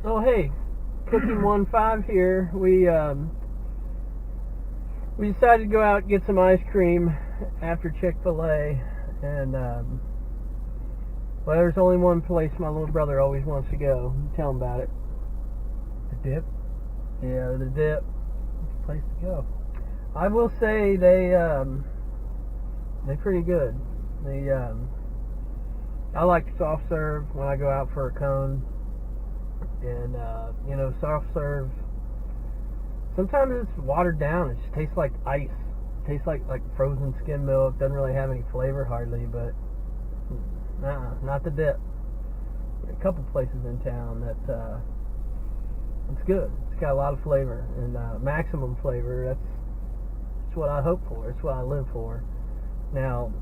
Oh hey, Cooking15 here. We decided to go out and get some ice cream after Chick-fil-A, and well, there's only one place my little brother always wants to go. Tell him about it. The Dip? Yeah, the Dip. It's a place to go. I will say they're pretty good. I like soft serve when I go out for a cone, and soft serve. Sometimes it's watered down. It just tastes like ice. It tastes like frozen skim milk. Doesn't really have any flavor hardly, but not the Dip. A couple places in town that it's good. It's got a lot of flavor and maximum flavor. That's what I hope for. It's what I live for. Now,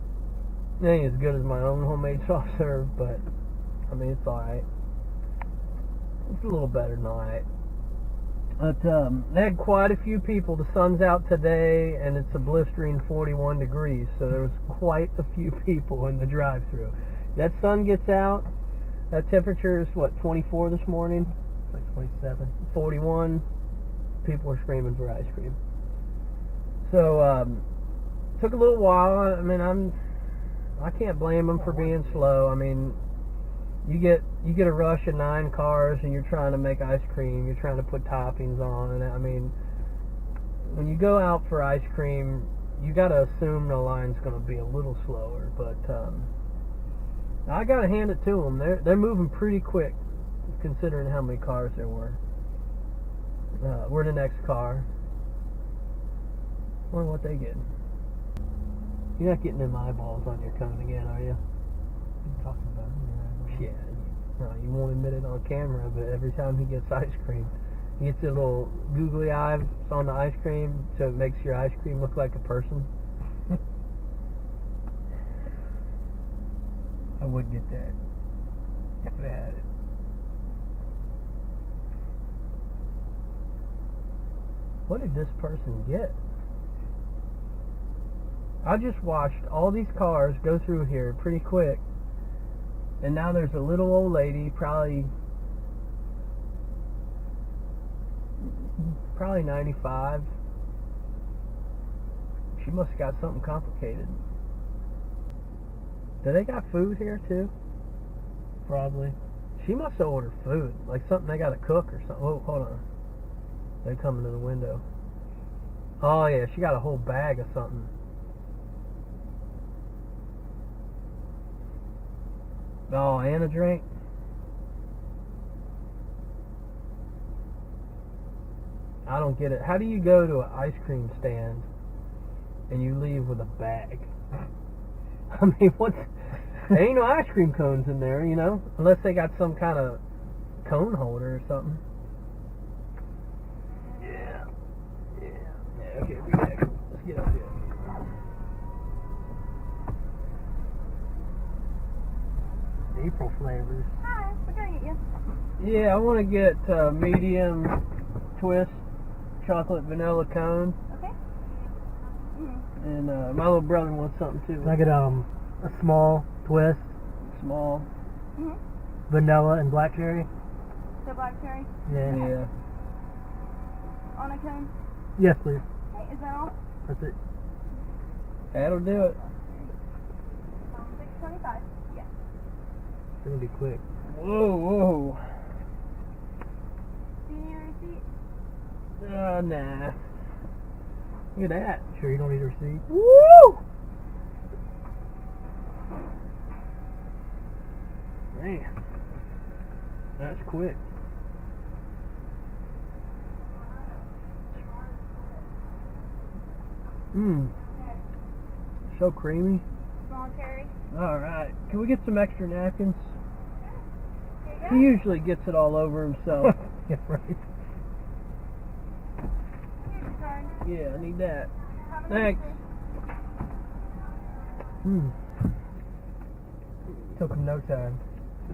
it ain't as good as my own homemade soft serve, but I mean it's alright. It's a little better than alright. But they had quite a few people. The sun's out today, and it's a blistering 41 degrees, so there was quite a few people in the drive-thru. That sun gets out, that temperature is, 24 this morning? It's like 27. 41, people were screaming for ice cream. So, took a little while. I mean, I can't blame them for being slow. I mean, you get a rush of 9 cars and you're trying to make ice cream, you're trying to put toppings on, and I mean, when you go out for ice cream, you got to assume the line's going to be a little slower, but I got to hand it to them. They're moving pretty quick considering how many cars there were. We're the next car. Wonder what they getting. You're not getting them eyeballs on your cone again, are you? What are you talking about? Yeah, no, you won't admit it on camera, but every time he gets ice cream, he gets a little googly eyes on the ice cream, so it makes your ice cream look like a person. I would get that if I had it. What did this person get? I just watched all these cars go through here pretty quick, and now there's a little old lady, probably 95. She must have got something complicated. Do they got food here too? Probably. She must have ordered food, like something they got to cook or something. Oh, hold on. They coming to the window. Oh yeah, she got a whole bag of something. Oh, and a drink? I don't get it. How do you go to an ice cream stand and you leave with a bag? I mean, there ain't no ice cream cones in there, unless they got some kind of cone holder or something. Yeah, okay, let's get up here. April flavors. Hi, what can I get you? Yeah, I want to get medium twist chocolate vanilla cone. Okay. And my little brother wants something too. Can I get a small twist, Small. vanilla and black cherry? The black cherry Yeah. on a cone. Yes, please. Okay, is that all? That's it. That'll do it. $6.25. Yeah. It's gonna be quick. Whoa. Do you need a receipt? Nah. Look at that. Sure you don't need a receipt? Woo! Man. That's quick. So creamy. Small cherry. Alright. Can we get some extra napkins? Here you He usually gets it all over himself. Yeah, right. go. Here's your card. Yeah, I need that. Have a Thanks. nice day. Took him no time.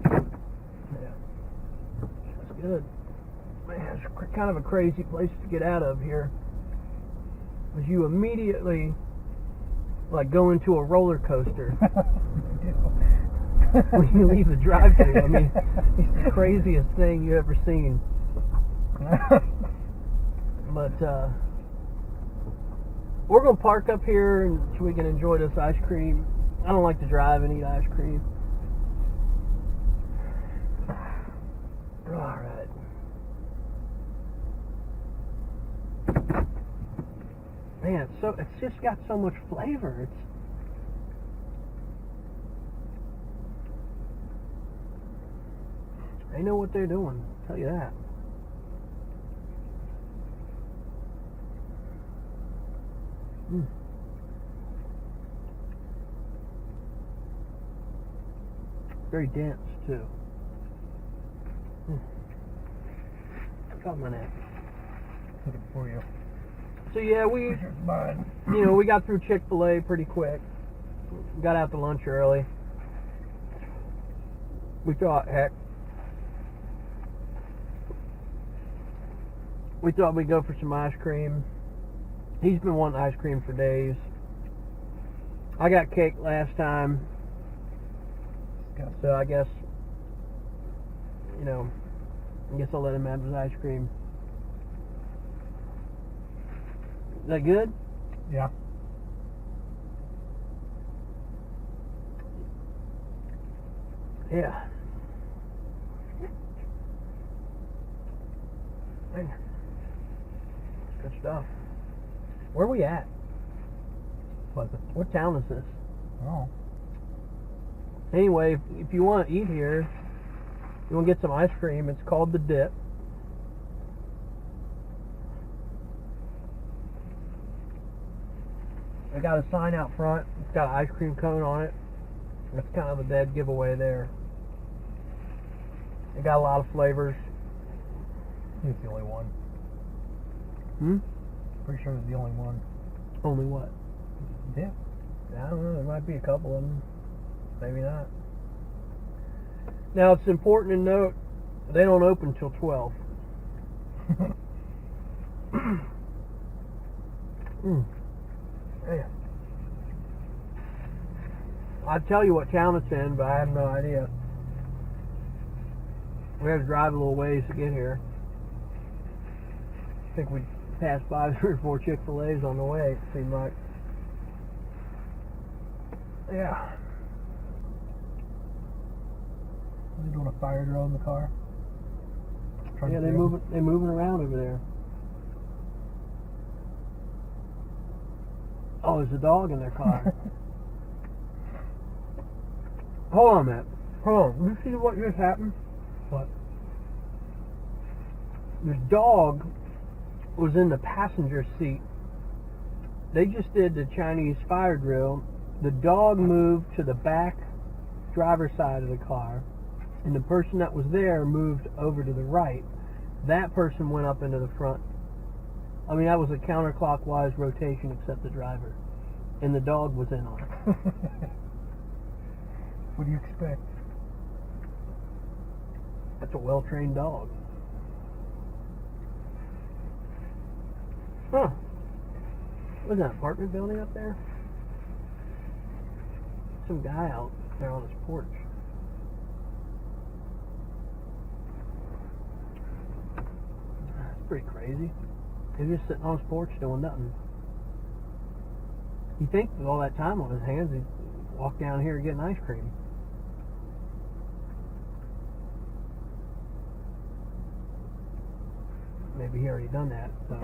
Yeah. That's good. Man, it's kind of a crazy place to get out of here. Because you immediately, go into a roller coaster. when you leave the drive-thru. I mean, it's the craziest thing you ever seen. But we're gonna park up here and so we can enjoy this ice cream. I don't like to drive and eat ice cream. All right. Man, it's just got so much flavor. They know what they're doing, I'll tell you that. Mm. Very dense too. Got my neck. Put it for you. So yeah, we got through Chick-fil-A pretty quick. Got out to lunch early. We thought we'd go for some ice cream. He's been wanting ice cream for days. I got cake last time. So I guess I'll let him have his ice cream. Is that good? Yeah. Yeah. Man. Good stuff. Where are we at? What town is this? Oh. Anyway, if you want to eat here, you want to get some ice cream, it's called The Dip. I got a sign out front. It's got an ice cream cone on it. That's kind of a dead giveaway there. It got a lot of flavors. He's the only one. Pretty sure it's the only one. Only what? Yeah. I don't know. There might be a couple of them. Maybe not. Now, it's important to note, they don't open till 12. Man. I'd tell you what town it's in, but I have no idea. We had to drive a little ways to get here. I think we passed by 3 or 4 Chick-fil-A's on the way, it seemed like. Yeah. Are they doing a fire drill in the car? Yeah, they're moving around over there. Oh, there's a dog in their car. Hold on a minute. Hold on. You see what just happened? What? The dog was in the passenger seat. They just did the Chinese fire drill. The dog moved to the back driver's side of the car, and the person that was there moved over to the right. That person went up into the front. I mean, that was a counterclockwise rotation except the driver. And the dog was in on it. What do you expect? That's a well-trained dog. Huh. What's that, apartment building up there? Some guy out there on his porch. That's pretty crazy. He's just sitting on his porch doing nothing. You think with all that time on his hands, he'd walk down here and get an ice cream. Maybe he already done that. So.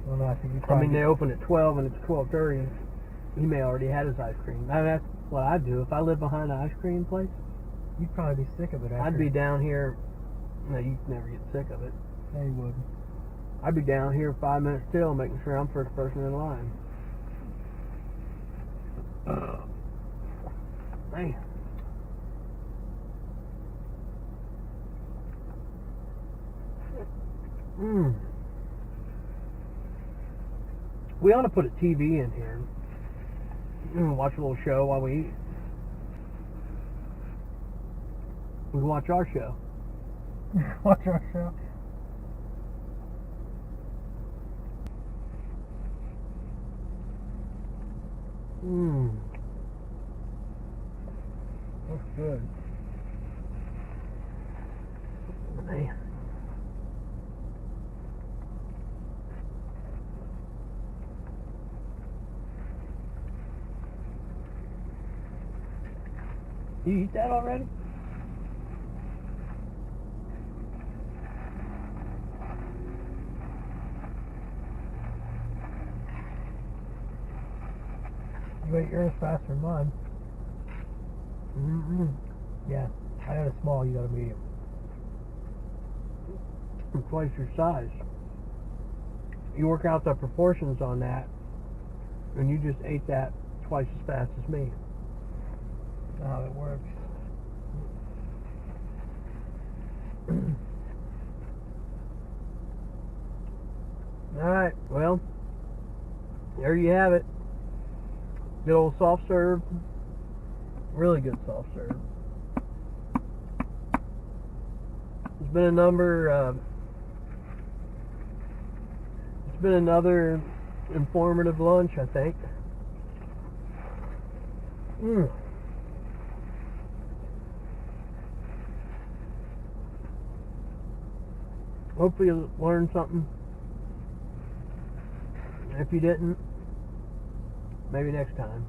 Well, no, I think They open at 12 and it's 12:30. He may already had his ice cream. I mean, that's what I'd do if I lived behind an ice cream place. You'd probably be sick of it after. I'd be down here. No, you'd never get sick of it. Yeah, you would. I'd be down here 5 minutes till, making sure I'm first person in line. Man. We ought to put a TV in here. Watch a little show while we eat. We can watch our show. Watch our show. Good. Man. You eat that already? You ate yours faster than mine. Mm-mm. Yeah. I had a small, you got a medium. I'm twice your size. You work out the proportions on that, and you just ate that twice as fast as me. That's how it works. Alright, well, there you have it. Good old soft serve. Really good soft serve. It's been it's been another informative lunch, I think. Hopefully you learned something. If you didn't, maybe next time.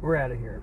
We're out of here.